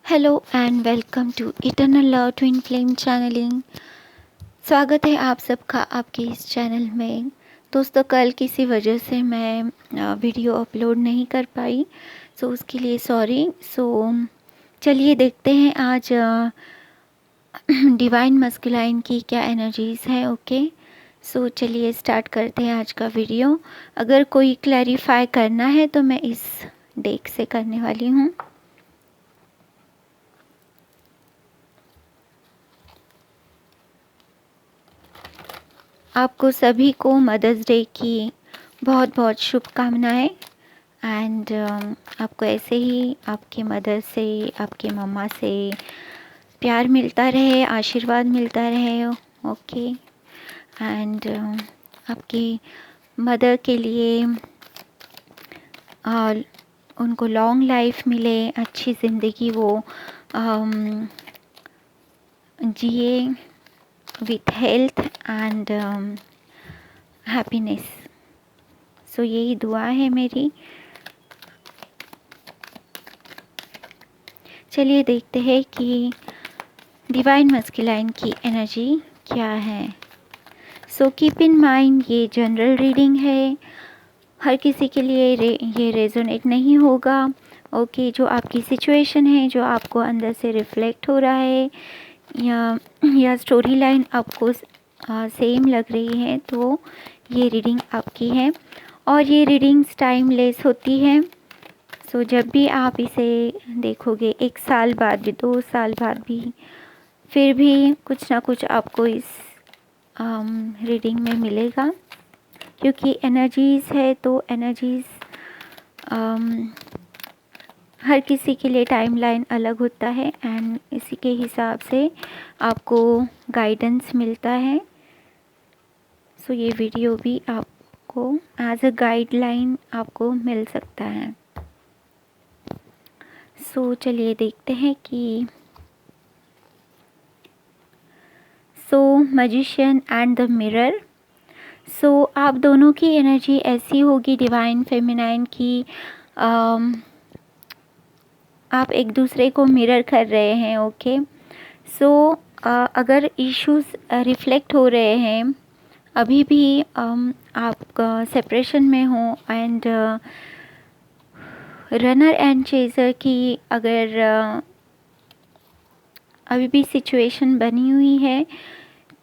Hello and welcome to eternal love twin flame channelling. स्वागत है आप सबका आपके इस चैनल में। दोस्तों, कल किसी वजह से मैं वीडियो अपलोड नहीं कर पाई, सो उसके लिए सॉरी। चलिए देखते हैं आज डिवाइन मस्कुलाइन की क्या एनर्जीज़ है। ओके, चलिए स्टार्ट करते हैं आज का वीडियो। अगर कोई क्लैरिफाई करना है तो मैं इस डेक से करने वाली हूँ। आपको सभी को मदर्स डे की बहुत बहुत शुभकामनाएं। एंड आपको ऐसे ही आपके मदर से, आपके मम्मा से प्यार मिलता रहे, आशीर्वाद मिलता रहे। ओके, एंड आपकी मदर के लिए उनको लॉन्ग लाइफ मिले, अच्छी ज़िंदगी वो जिए विथ हेल्थ एंड हैप्पीनेस। यही दुआ है मेरी। चलिए देखते हैं कि डिवाइन मस्कुलाइन की एनर्जी क्या है। कीप इन माइंड ये जनरल रीडिंग है, हर किसी के लिए ये रेजोनेट नहीं होगा। ओके, जो आपकी सिचुएशन है, जो आपको अंदर से रिफ्लेक्ट हो रहा है, या स्टोरी लाइन आपको सेम लग रही है, तो ये रीडिंग आपकी है। और ये रीडिंग्स टाइमलेस होती है। जब भी आप इसे देखोगे, 1 साल बाद भी, 2 साल बाद भी, फिर भी कुछ ना कुछ आपको इस रीडिंग में मिलेगा। क्योंकि एनर्जीज़ है तो एनर्जीज़ हर किसी के लिए टाइमलाइन अलग होता है एंड इसी के हिसाब से आपको गाइडेंस मिलता है। ये वीडियो भी आपको एज अ गाइडलाइन आपको मिल सकता है। चलिए देखते हैं कि मैजिशियन एंड द मिरर। आप दोनों की एनर्जी ऐसी होगी, डिवाइन फेमिनाइन की, आप एक दूसरे को मिरर कर रहे हैं। ओके, अगर इश्यूज रिफ्लेक्ट हो रहे हैं, अभी भी आप सेपरेशन में हो एंड रनर एंड चेजर की अगर अभी भी सिचुएशन बनी हुई है,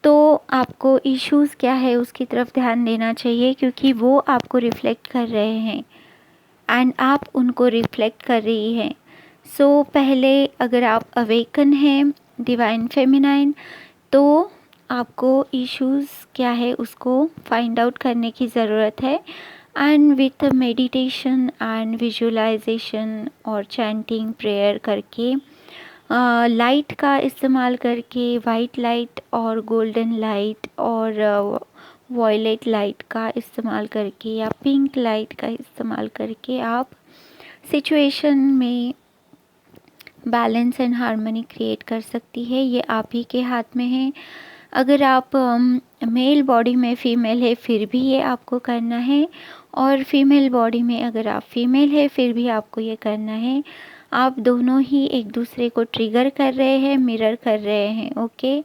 तो आपको इश्यूज़ क्या है उसकी तरफ ध्यान देना चाहिए, क्योंकि वो आपको रिफ़्लेक्ट कर रहे हैं एंड आप उनको रिफ़्लेक्ट कर रही हैं। पहले अगर आप अवेकन हैं डिवाइन फेमिनाइन, तो आपको इश्यूज़ क्या है उसको फाइंड आउट करने की ज़रूरत है। And with meditation and visualisation और चैंटिंग प्रेयर करके, लाइट का इस्तेमाल करके, वाइट लाइट और गोल्डन लाइट और वॉयलेट लाइट का इस्तेमाल करके या पिंक लाइट का इस्तेमाल करके आप सिचुएशन में बैलेंस एंड हार्मनी क्रिएट कर सकती है। ये आप ही के हाथ में है। अगर आप मेल बॉडी में फ़ीमेल है फिर भी ये आपको करना है, और फीमेल बॉडी में अगर आप फीमेल है फिर भी आपको ये करना है। आप दोनों ही एक दूसरे को ट्रिगर कर रहे हैं, मिरर कर रहे हैं। ओके,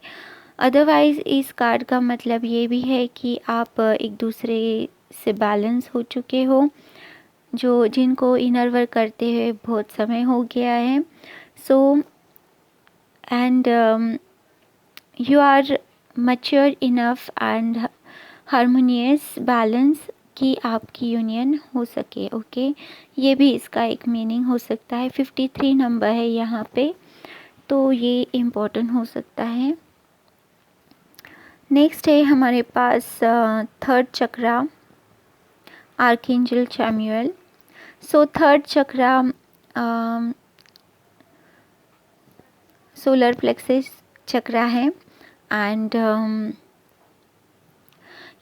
अदरवाइज़ इस कार्ड का मतलब ये भी है कि आप एक दूसरे से बैलेंस हो चुके हो, जो जिनको इनर वर्क करते हुए बहुत समय हो गया है। And you are mature enough and harmonious balance कि आपकी यूनियन हो सके। ओके, ये भी इसका एक मीनिंग हो सकता है। 53 नंबर है यहाँ पे, तो ये इम्पोर्टेंट हो सकता है। नेक्स्ट है हमारे पास थर्ड चक्रा, आर्कएंजल सैमुअल। थर्ड चक्रा सोलर प्लेक्सस चक्रा है एंड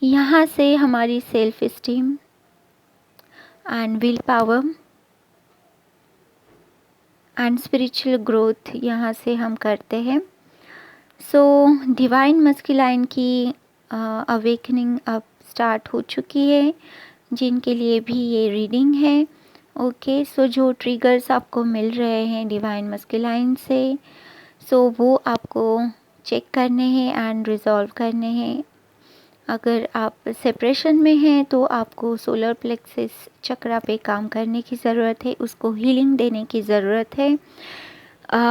यहाँ से हमारी self esteem and will power and spiritual growth यहाँ से हम करते हैं। डिवाइन मस्कुलाइन की अवेकनिंग अब स्टार्ट हो चुकी है, जिनके लिए भी ये रीडिंग है। ओके, सो जो ट्रिगर्स आपको मिल रहे हैं डिवाइन मस्कुलाइन से, सो वो आपको चेक करने हैं एंड रिजॉल्व करने हैं। अगर आप सेपरेशन में हैं तो आपको सोलर प्लेक्सस चक्रा पे काम करने की ज़रूरत है, उसको हीलिंग देने की ज़रूरत है।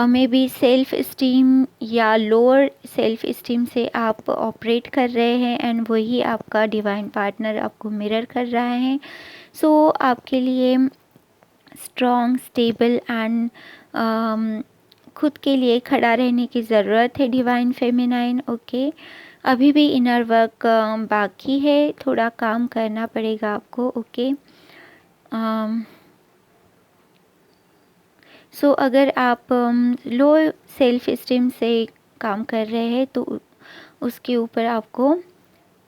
मे बी सेल्फ इस्टीम या लोअर सेल्फ इस्टीम से आप ऑपरेट कर रहे हैं एंड वही आपका डिवाइन पार्टनर आपको मिरर कर रहा है। सो आपके लिए स्ट्रॉन्ग, स्टेबल एंड खुद के लिए खड़ा रहने की ज़रूरत है डिवाइन फेमिनाइन। ओके, अभी भी इनर वर्क बाकी है, थोड़ा काम करना पड़ेगा आपको। ओके, सो अगर आप लो सेल्फ इस्टीम से काम कर रहे हैं तो उसके ऊपर आपको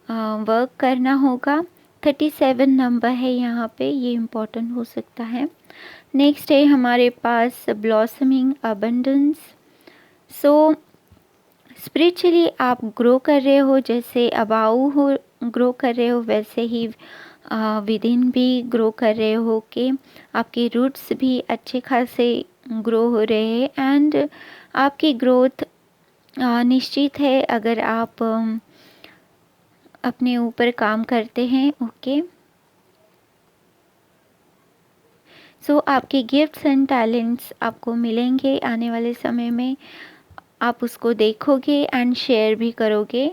वर्क करना होगा। 37 नंबर है यहाँ पे, ये इम्पोर्टेंट हो सकता है। नेक्स्ट है हमारे पास ब्लॉसमिंग अबंडेंस। सो स्पिरिचुअली आप ग्रो कर रहे हो, जैसे अबाउ हो ग्रो कर रहे हो, वैसे ही विद इन भी ग्रो कर रहे हो कि आपके रूट्स भी अच्छे खासे ग्रो हो रहे हैं एंड आपकी ग्रोथ निश्चित है अगर आप अपने ऊपर काम करते हैं। ओके, सो आपके गिफ्ट्स एंड टैलेंट्स आपको मिलेंगे आने वाले समय में, आप उसको देखोगे एंड शेयर भी करोगे।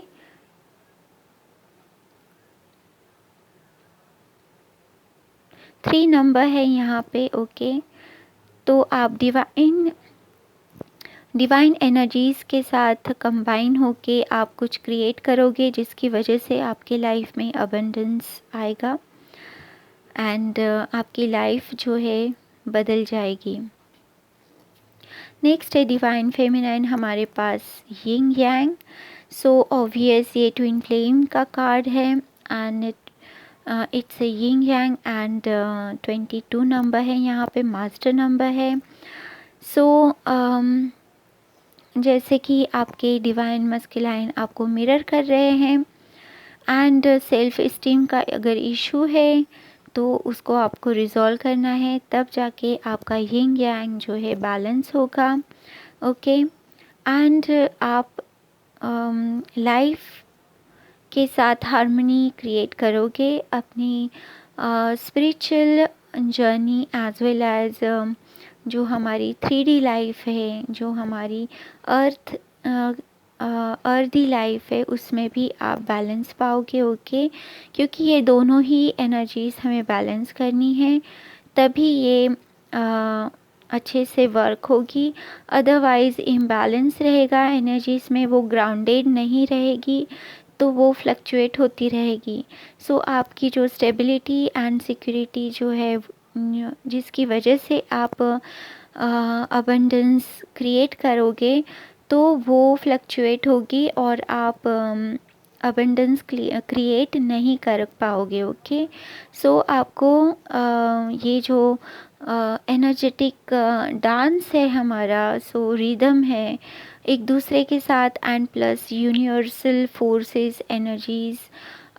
थ्री नंबर है यहाँ पे। ओके, तो आप डिवाइन एनर्जीज़ के साथ कंबाइन होके आप कुछ क्रिएट करोगे जिसकी वजह से आपके लाइफ में अबंडेंस आएगा एंड आपकी लाइफ जो है बदल जाएगी। नेक्स्ट है डिवाइन फेमिनाइन, हमारे पास यिंग यांग। सो ऑब्वियस ये ट्विन फ्लेम का कार्ड है and it's Ying Yang and 22 number है यहाँ पे, मास्टर नंबर है। सो जैसे कि आपके डिवाइन मस्कुलाइन आपको मिरर कर रहे हैं एंड सेल्फ इस्टीम का अगर इशू है तो उसको आपको रिजॉल्व करना है, तब जाके आपका यिंग यांग जो है बैलेंस होगा। ओके, एंड आप लाइफ के साथ हार्मनी क्रिएट करोगे अपनी spiritual journey as well as जो हमारी 3D लाइफ है, जो हमारी अर्दी लाइफ है, उसमें भी आप बैलेंस पाओगे। ओके, क्योंकि ये दोनों ही एनर्जीज हमें बैलेंस करनी है, तभी ये अच्छे से वर्क होगी। अदरवाइज़ इम्बैलेंस रहेगा एनर्जीज में, वो ग्राउंडेड नहीं रहेगी तो वो फ्लक्चुएट होती रहेगी। सो आपकी जो स्टेबिलिटी एंड सिक्योरिटी जो है, जिसकी वजह से आप अबंडेंस क्रिएट करोगे, तो वो फ्लक्चुएट होगी और आप अबंडेंस क्रिएट नहीं कर पाओगे। ओके, सो आपको ये जो एनर्जेटिक डांस है हमारा, सो रिदम है एक दूसरे के साथ and plus universal forces energies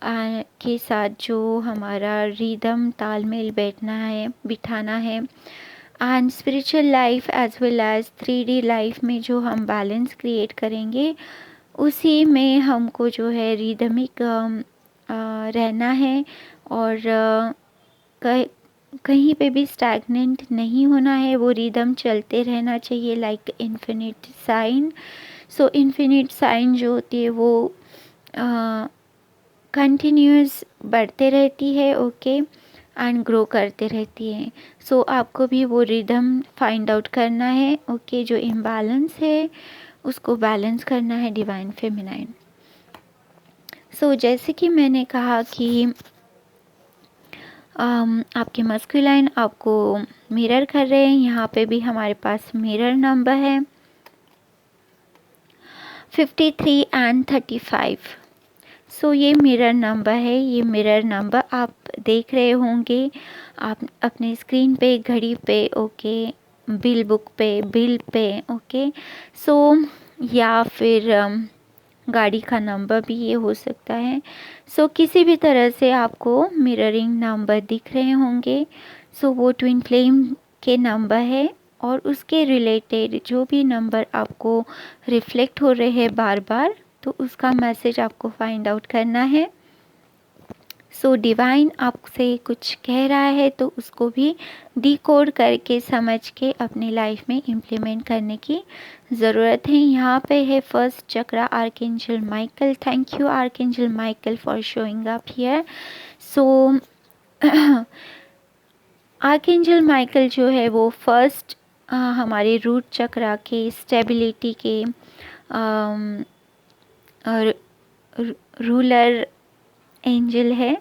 के साथ जो हमारा रिदम तालमेल बिठाना है and spiritual life as well as 3D life में जो हम बैलेंस क्रिएट करेंगे, उसी में हमको जो है रिदमिक रहना है और कहीं पे भी स्टैग्नेंट नहीं होना है, वो रिदम चलते रहना चाहिए लाइक इन्फिनिट साइन। सो इन्फिनिट साइन जो होती है वो कंटिन्यूस बढ़ते रहती है। ओके, एंड ग्रो करते रहती है। सो आपको भी वो रिदम फाइंड आउट करना है। ओके, जो इम्बैलेंस है उसको बैलेंस करना है डिवाइन फेमिनाइन। सो जैसे कि मैंने कहा कि आपके मस्कुलाइन आपको मिरर कर रहे हैं, यहाँ पे भी हमारे पास मिरर नंबर है 53 एंड 35। सो ये मिरर नंबर है, ये मिरर नंबर आप देख रहे होंगे आप अपने स्क्रीन पे, घड़ी पे, ओके, बिल बुक पे, बिल पे। ओके, सो या फिर गाड़ी का नंबर भी ये हो सकता है। सो किसी भी तरह से आपको मिररिंग नंबर दिख रहे होंगे सो वो ट्विन फ्लेम के नंबर है और उसके रिलेटेड जो भी नंबर आपको रिफ्लेक्ट हो रहे हैं बार बार, तो उसका मैसेज आपको फाइंड आउट करना है। सो डिवाइन आपसे कुछ कह रहा है तो उसको भी डिकोड करके समझ के अपनी लाइफ में इम्प्लीमेंट करने की ज़रूरत है। यहाँ पे है first chakra archangel Michael. Thank you archangel Michael for showing up here. So archangel Michael जो है वो फर्स्ट हमारे रूट चक्रा के स्टेबिलिटी के रूलर एंजल है।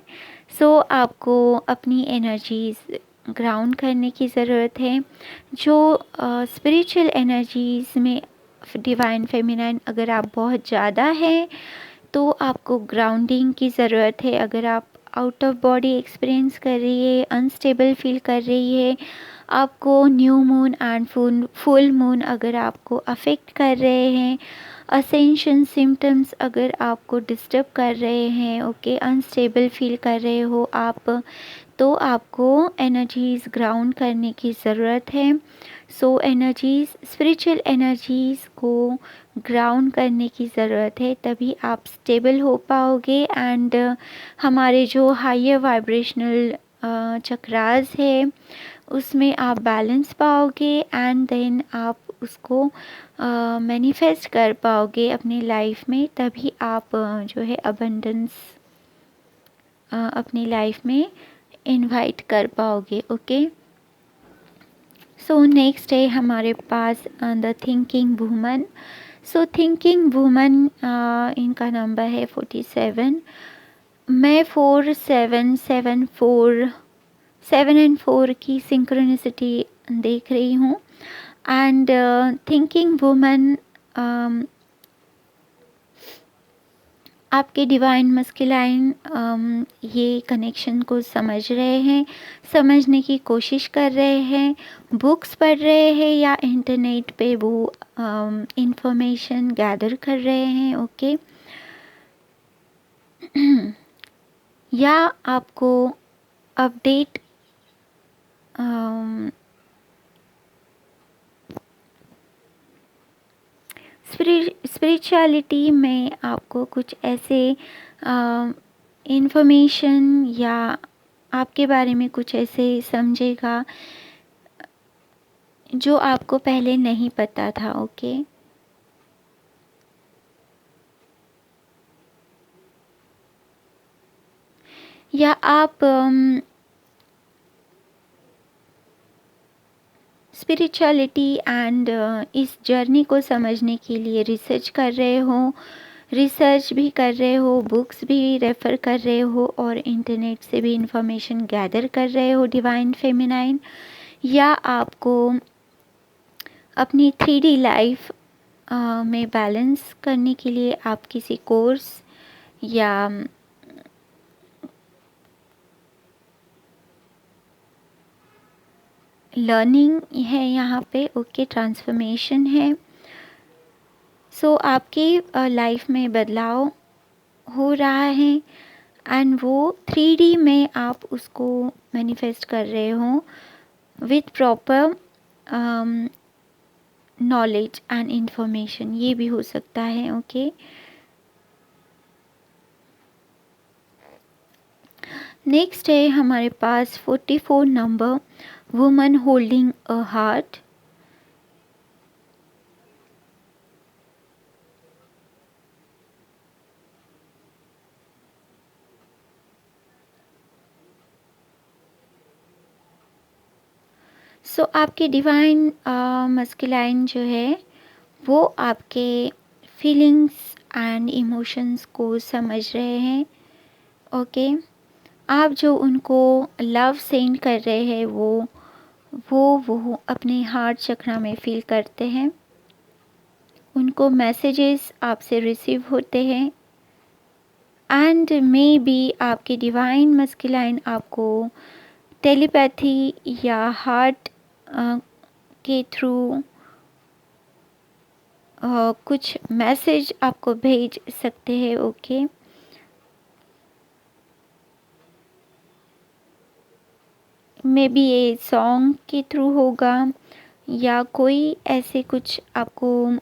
सो आपको अपनी एनर्जीज़ ग्राउंड करने की ज़रूरत है। जो स्पिरिचुअल एनर्जीज़ में डिवाइन फेमिनाइन अगर आप बहुत ज़्यादा है तो आपको ग्राउंडिंग की ज़रूरत है। अगर आप आउट ऑफ बॉडी एक्सपीरियंस कर रही है, अनस्टेबल फील कर रही है, आपको new moon and full moon अगर आपको अफेक्ट कर रहे हैं, असेंशन सिम्टम्स अगर आपको डिस्टर्ब कर रहे हैं, ओके, अनस्टेबल फील कर रहे हो आप, तो आपको एनर्जीज़ ग्राउंड करने की ज़रूरत है। सो एनर्जीज़, स्पिरिचुअल एनर्जीज़ को ग्राउंड करने की ज़रूरत है, तभी आप स्टेबल हो पाओगे एंड हमारे जो हायर वाइब्रेशनल चक्रास है उसमें आप बैलेंस पाओगे एंड देन आप उसको मैनिफेस्ट कर पाओगे अपनी लाइफ में। तभी आप जो है अबंडेंस अपनी लाइफ में इनवाइट कर पाओगे। ओके, सो नेक्स्ट है हमारे पास the thinking woman. So thinking woman इनका नंबर है 47। मैं 4 7 7 4 7 एंड 4 की सिंक्रोनिसिटी देख रही हूँ एंड थिंकिंग वुमन आपके डिवाइन मस्कुलाइन ये कनेक्शन को समझ रहे हैं, समझने की कोशिश कर रहे हैं, बुक्स पढ़ रहे हैं या इंटरनेट पे वो इंफॉर्मेशन गैदर कर रहे हैं। ओके या आपको अपडेट स्पिरिचुअलिटी में आपको कुछ ऐसे इंफॉर्मेशन या आपके बारे में कुछ ऐसे समझेगा जो आपको पहले नहीं पता था। ओके, या आप स्पिरिचुअलिटी एंड इस जर्नी को समझने के लिए रिसर्च कर रहे हो, रिसर्च भी कर रहे हो, बुक्स भी रेफ़र कर रहे हो और इंटरनेट से भी इंफॉर्मेशन गैदर कर रहे हो डिवाइन फेमिनाइन, या आपको अपनी 3D लाइफ में बैलेंस करने के लिए आप किसी कोर्स या लर्निंग है यहाँ पे। ओके, ट्रांसफॉर्मेशन है। सो आपकी लाइफ में बदलाव हो रहा है एंड वो 3D में आप उसको मैनिफेस्ट कर रहे हो with proper knowledge and information, ये भी हो सकता है। ओके, नेक्स्ट है हमारे पास 44 number, woman holding a heart. So आपके डिवाइन मस्कुलाइन जो है वो आपके फीलिंग्स एंड इमोशंस को समझ रहे हैं। ओके, आप जो उनको लव सेंड कर रहे हैं वो अपने हार्ट चक्रा में फील करते हैं, उनको मैसेजेस आपसे रिसीव होते हैं एंड मे बी आपके डिवाइन मस्कुलाइन आपको टेलीपैथी या हार्ट के थ्रू कुछ मैसेज आपको भेज सकते हैं। ओके, मे बी ये सॉन्ग के थ्रू होगा या कोई ऐसे कुछ आपको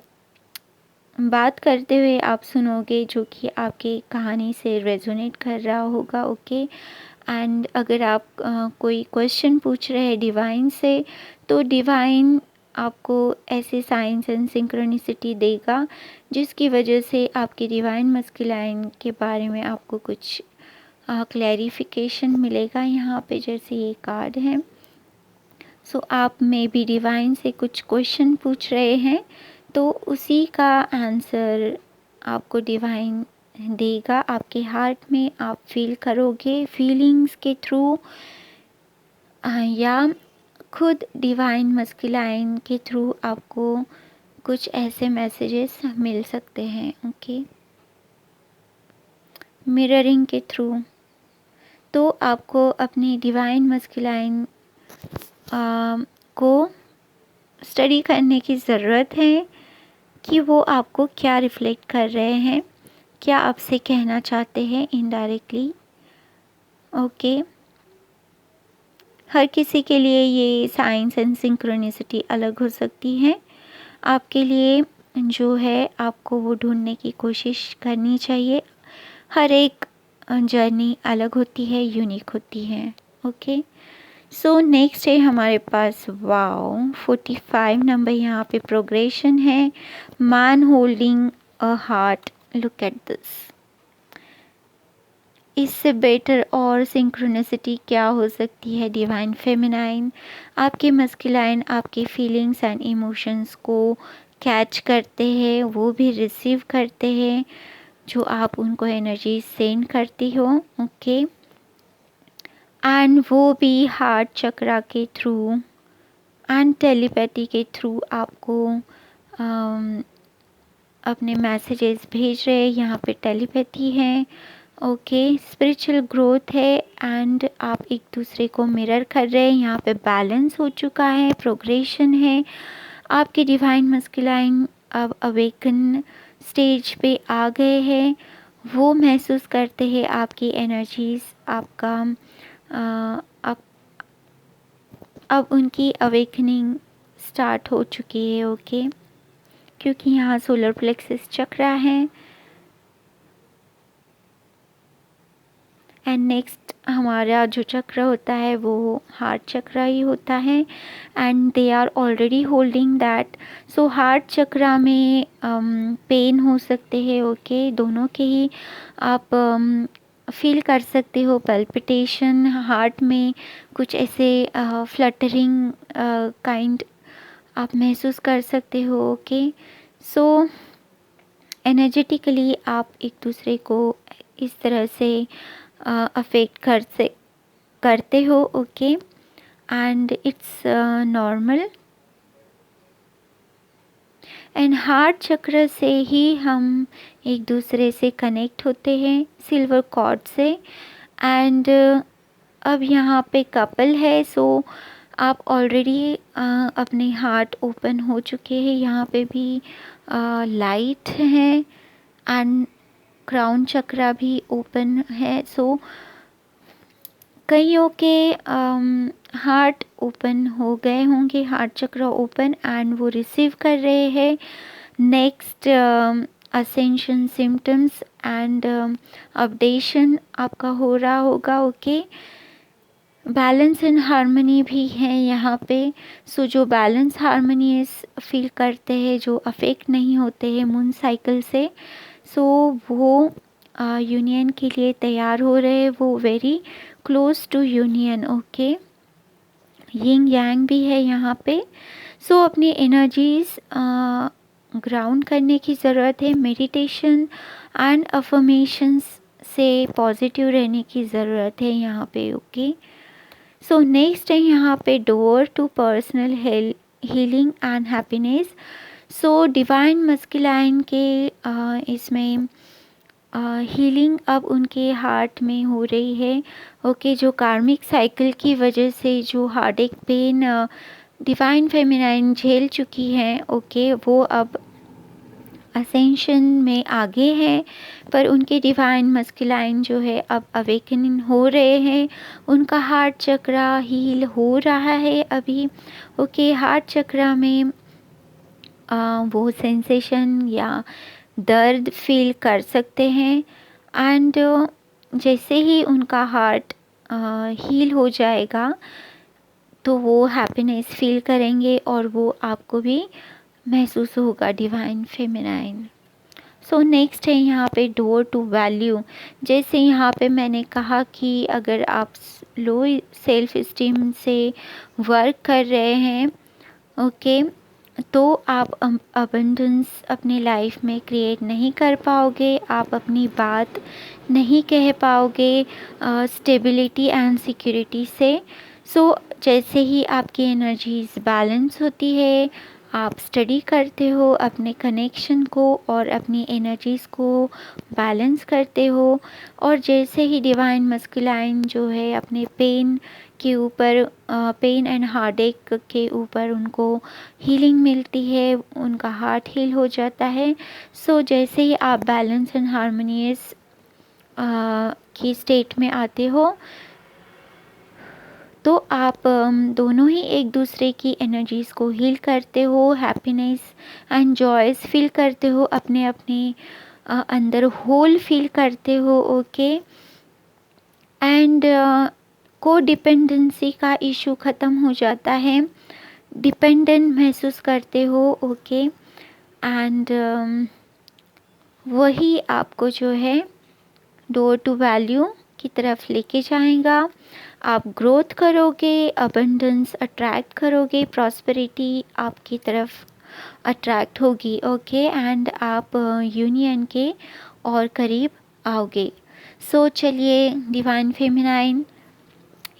बात करते हुए आप सुनोगे जो कि आपकी कहानी से रेजोनेट कर रहा होगा। ओके। एंड अगर आप कोई क्वेश्चन पूछ रहे हैं डिवाइन से, तो डिवाइन आपको ऐसे साइंस एंड सिंक्रोनिसिटी देगा जिसकी वजह से आपकी डिवाइन मस्कुलाइन के बारे में आपको कुछ क्लैरिफिकेशन मिलेगा यहाँ पे, जैसे ये कार्ड है। सो आप मे बी डिवाइन से कुछ क्वेश्चन पूछ रहे हैं, तो उसी का आंसर आपको डिवाइन देगा। आपके हार्ट में आप फील करोगे फीलिंग्स के थ्रू, या खुद डिवाइन मस्कुलाइन के थ्रू आपको कुछ ऐसे मैसेजेस मिल सकते हैं। ओके। मिररिंग के थ्रू, तो आपको अपनी डिवाइन मस्कुलाइन को स्टडी करने की ज़रूरत है कि वो आपको क्या रिफ्लेक्ट कर रहे हैं, क्या आपसे कहना चाहते हैं इनडायरेक्टली। ओके। हर किसी के लिए ये साइंस एंड सिंक्रोनिसिटी अलग हो सकती है। आपके लिए जो है आपको वो ढूंढने की कोशिश करनी चाहिए। हर एक जर्नी अलग होती है, यूनिक होती है। ओके। सो नेक्स्ट है हमारे पास 45 नंबर, यहाँ पे प्रोग्रेशन है। Man holding a heart, look at this. इससे बेटर और सिंक्रोनिसिटी क्या हो सकती है। डिवाइन फेमिनाइन, आपके मस्कुलाइन आपके फीलिंग्स एंड इमोशंस को कैच करते हैं, वो भी रिसीव करते हैं जो आप उनको एनर्जी सेंड करती हो। ओके। एंड वो भी हार्ट चक्रा के थ्रू एंड टेलीपैथी के थ्रू आपको अपने मैसेजेस भेज रहे हैं। यहाँ पे टेलीपैथी है। ओके। स्पिरिचुअल ग्रोथ है एंड आप एक दूसरे को मिरर कर रहे हैं। यहाँ पे बैलेंस हो चुका है, प्रोग्रेशन है। आपके डिवाइन मस्कुलाइन अब अवेकन स्टेज पे आ गए हैं। वो महसूस करते हैं आपकी एनर्जीज, आपका अब उनकी अवेकनिंग स्टार्ट हो चुकी है। ओके। क्योंकि यहाँ सोलर प्लेक्सस चक्र है। एंड नेक्स्ट हमारा जो चक्र होता है वो हार्ट चक्र ही होता है and they are already holding that. So heart chakra में पेन हो सकते हैं। ओके। दोनों के ही आप फील कर सकते हो। पल्पिटेशन हार्ट में कुछ ऐसे फ्लटरिंग काइंड आप महसूस कर सकते हो। ओके। सो एनर्जेटिकली आप एक दूसरे को इस तरह से अफेक्ट करते हो। Okay. And it's normal. And heart चक्र से ही हम एक दूसरे से कनेक्ट होते हैं, सिल्वर कॉर्ड से। एंड अब यहाँ पे कपल है। सो आप ऑलरेडी अपने हार्ट ओपन हो चुके हैं। यहाँ पे भी लाइट है एंड क्राउन चक्र भी ओपन है। सो कईयों के हार्ट ओपन हो गए होंगे, हार्ट चक्र ओपन, एंड वो रिसीव कर रहे हैं next ascension symptoms and updation आपका हो रहा होगा। ओके। बैलेंस एंड हार्मनी भी है यहाँ पे। सो जो बैलेंस हार्मनी फील करते हैं, जो अफेक्ट नहीं होते हैं मून साइकिल से, सो वो यूनियन के लिए तैयार हो रहे हैं। वो very close to union. Okay. Yin yang भी है यहाँ पे। सो अपनी एनर्जीज ग्राउंड करने की ज़रूरत है। मेडिटेशन एंड अफर्मेशंस से पॉजिटिव रहने की ज़रूरत है यहाँ पे। ओके। सो नेक्स्ट है यहाँ पे door to personal healing and happiness. So divine masculine के इसमें हीलिंग अब उनके हार्ट में हो रही है। ओके। जो कार्मिक साइकिल की वजह से जो हार्ट एक पेन डिवाइन फेमिनाइन झेल चुकी हैं, ओके, वो अब असेंशन में आगे हैं, पर उनके डिवाइन मस्कुलाइन जो है अब अवेकनिंग हो रहे हैं, उनका हार्ट चक्रा हील हो रहा है अभी। ओके, हार्ट चक्रा में वो सेंसेशन या दर्द फील कर सकते हैं। एंड जैसे ही उनका हार्ट हील हो जाएगा तो वो हैप्पीनेस फील करेंगे और वो आपको भी महसूस होगा डिवाइन फेमिनाइन। सो नेक्स्ट है यहाँ पे डोर टू वैल्यू। जैसे यहाँ पे मैंने कहा कि अगर आप लो सेल्फ इस्टीम से वर्क कर रहे हैं, ओके, तो आप अबंडेंस अपनी लाइफ में क्रिएट नहीं कर पाओगे, आप अपनी बात नहीं कह पाओगे स्टेबिलिटी एंड सिक्योरिटी से। सो जैसे ही आपकी एनर्जीज बैलेंस होती है, आप स्टडी करते हो अपने कनेक्शन को और अपनी एनर्जीज़ को बैलेंस करते हो, और जैसे ही डिवाइन मस्कुलाइन जो है अपने पेन के ऊपर पेन एंड हार्ट के ऊपर उनको हीलिंग मिलती है, उनका हार्ट हील हो जाता है। सो जैसे ही आप बैलेंस एंड हार्मोनियस की स्टेट में आते हो, तो आप दोनों ही एक दूसरे की एनर्जीज़ को हील करते हो, हैप्पीनेस एंड जॉयस फील करते हो, अपने अपने अंदर होल फील करते हो। ओके, एंड को डिपेंडेंसी का इशू ख़त्म हो जाता है, डिपेंडेंट महसूस करते हो। ओके, एंड वही आपको जो है डोर टू वैल्यू की तरफ लेके जाएगा। आप ग्रोथ करोगे, अबंडेंस अट्रैक्ट करोगे, प्रॉस्पेरिटी आपकी तरफ अट्रैक्ट होगी। ओके, एंड आप यूनियन के और करीब आओगे। सो चलिए डिवाइन फेमिनाइन,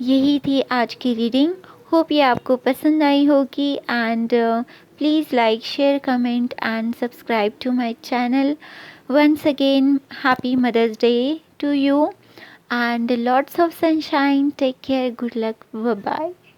यही थी आज की रीडिंग। होप ये आपको पसंद आई होगी, and please like, share, comment and subscribe to my channel. Once again, happy Mother's Day to you and lots of sunshine. Take care. Good luck. Bye bye.